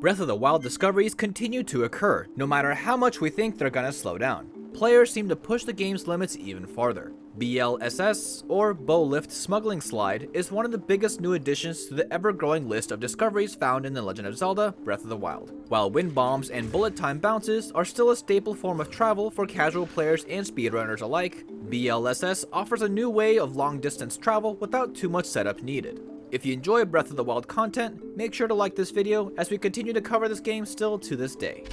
Breath of the Wild discoveries continue to occur, no matter how much we think they're gonna slow down. Players seem to push the game's limits even farther. BLSS, or Bow Lift Smuggling Slide, is one of the biggest new additions to the ever-growing list of discoveries found in The Legend of Zelda: Breath of the Wild. While wind bombs and bullet time bounces are still a staple form of travel for casual players and speedrunners alike, BLSS offers a new way of long-distance travel without too much setup needed. If you enjoy Breath of the Wild content, make sure to like this video as we continue to cover this game still to this day.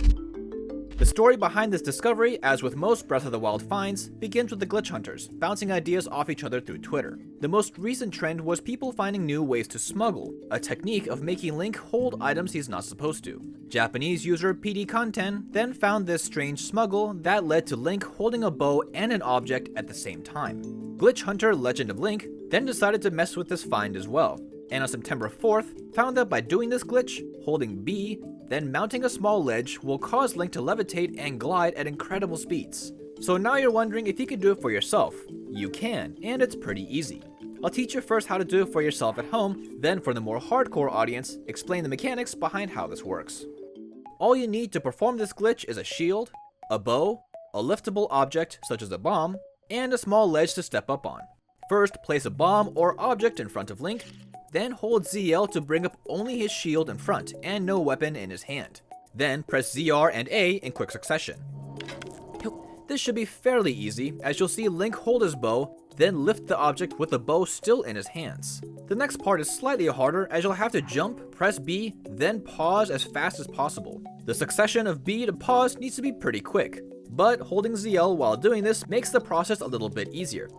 The story behind this discovery, as with most Breath of the Wild finds, begins with the glitch hunters, bouncing ideas off each other through Twitter. The most recent trend was people finding new ways to smuggle, a technique of making Link hold items he's not supposed to. Japanese user PD Conten then found this strange smuggle that led to Link holding a bow and an object at the same time. Glitch hunter Legend of Link then decided to mess with this find as well, and on September 4th, found that by doing this glitch, holding B, then mounting a small ledge will cause Link to levitate and glide at incredible speeds. So now you're wondering if you can do it for yourself. You can, and it's pretty easy. I'll teach you first how to do it for yourself at home, then for the more hardcore audience, explain the mechanics behind how this works. All you need to perform this glitch is a shield, a bow, a liftable object such as a bomb, and a small ledge to step up on. First, place a bomb or object in front of Link, then hold ZL to bring up only his shield in front and no weapon in his hand. Then press ZR and A in quick succession. This should be fairly easy, as you'll see Link hold his bow, then lift the object with the bow still in his hands. The next part is slightly harder, as you'll have to jump, press B, then pause as fast as possible. The succession of B to pause needs to be pretty quick, but holding ZL while doing this makes the process a little bit easier,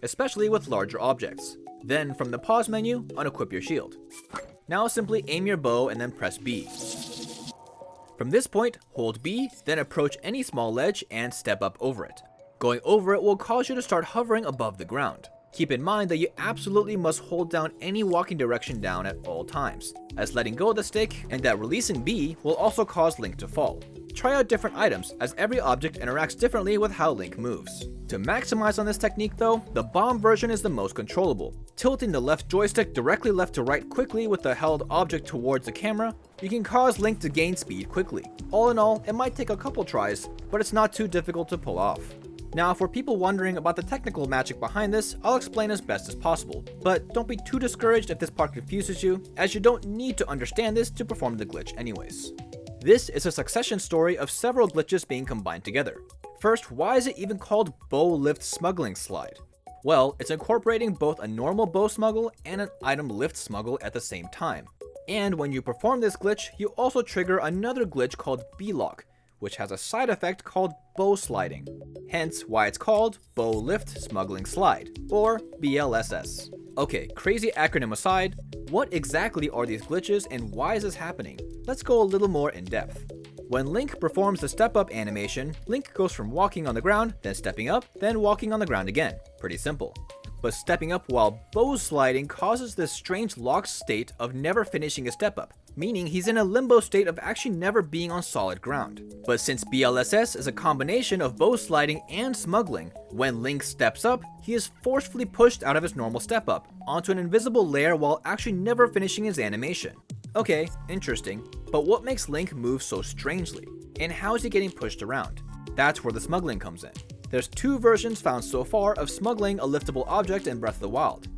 especially with larger objects. Then from the pause menu, unequip your shield. Now simply aim your bow and then press B. From this point, hold B, then approach any small ledge and step up over it. Going over it will cause you to start hovering above the ground. Keep in mind that you absolutely must hold down any walking direction down at all times, as letting go of the stick and that releasing B will also cause Link to fall. Try out different items, as every object interacts differently with how Link moves. To maximize on this technique though, the bomb version is the most controllable. Tilting the left joystick directly left to right quickly with the held object towards the camera, you can cause Link to gain speed quickly. All in all, it might take a couple tries, but it's not too difficult to pull off. Now, for people wondering about the technical magic behind this, I'll explain as best as possible, but don't be too discouraged if this part confuses you, as you don't need to understand this to perform the glitch anyways. This is a succession story of several glitches being combined together. First, why is it even called Bow Lift Smuggling Slide? Well, it's incorporating both a normal bow smuggle and an item lift smuggle at the same time. And when you perform this glitch, you also trigger another glitch called B-Lock, which has a side effect called bow sliding. Hence why it's called Bow Lift Smuggling Slide, or BLSS. Okay, crazy acronym aside, what exactly are these glitches and why is this happening? Let's go a little more in depth. When Link performs the step up animation, Link goes from walking on the ground, then stepping up, then walking on the ground again. Pretty simple. But stepping up while bow sliding causes this strange locked state of never finishing a step up, meaning he's in a limbo state of actually never being on solid ground. But since BLSS is a combination of bow sliding and smuggling, when Link steps up, he is forcefully pushed out of his normal step up, onto an invisible layer while actually never finishing his animation. Okay, interesting, but what makes Link move so strangely? And how is he getting pushed around? That's where the smuggling comes in. There's two versions found so far of smuggling a liftable object in Breath of the Wild.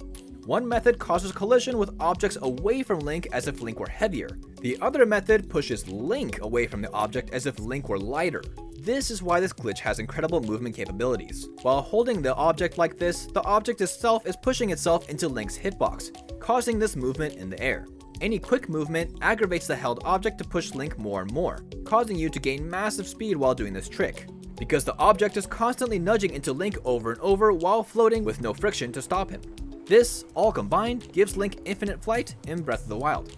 One method causes collision with objects away from Link as if Link were heavier. The other method pushes Link away from the object as if Link were lighter. This is why this glitch has incredible movement capabilities. While holding the object like this, the object itself is pushing itself into Link's hitbox, causing this movement in the air. Any quick movement aggravates the held object to push Link more and more, causing you to gain massive speed while doing this trick, because the object is constantly nudging into Link over and over while floating with no friction to stop him. This, all combined, gives Link infinite flight in Breath of the Wild.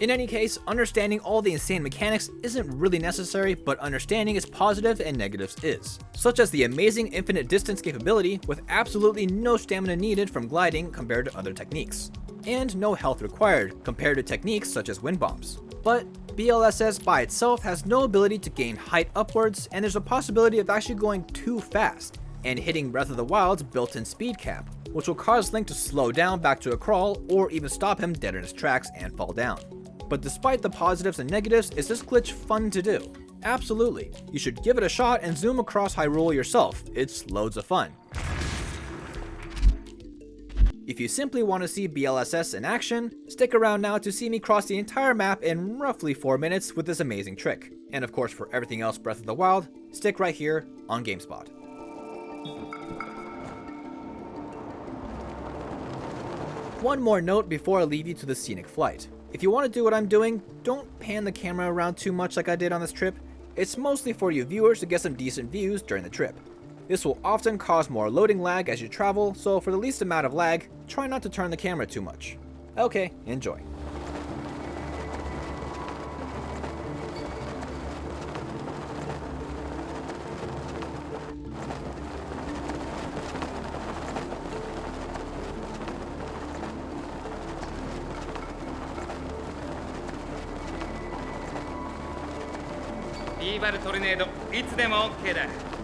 In any case, understanding all the insane mechanics isn't really necessary, but understanding its positives and negatives is, such as the amazing infinite distance capability with absolutely no stamina needed from gliding compared to other techniques, and no health required compared to techniques such as wind bombs. But BLSS by itself has no ability to gain height upwards, and there's a possibility of actually going too fast, and hitting Breath of the Wild's built-in speed cap, which will cause Link to slow down back to a crawl or even stop him dead in his tracks and fall down. But despite the positives and negatives, is this glitch fun to do? Absolutely. You should give it a shot and zoom across Hyrule yourself, it's loads of fun. If you simply want to see BLSS in action, stick around now to see me cross the entire map in roughly 4 minutes with this amazing trick. And of course, for everything else Breath of the Wild, stick right here on GameSpot. One more note before I leave you to the scenic flight. If you want to do what I'm doing, don't pan the camera around too much like I did on this trip. It's mostly for you viewers to get some decent views during the trip. This will often cause more loading lag as you travel, so for the least amount of lag, try not to turn the camera too much. Okay, enjoy.ビーバルトルネードいつでも OK だ。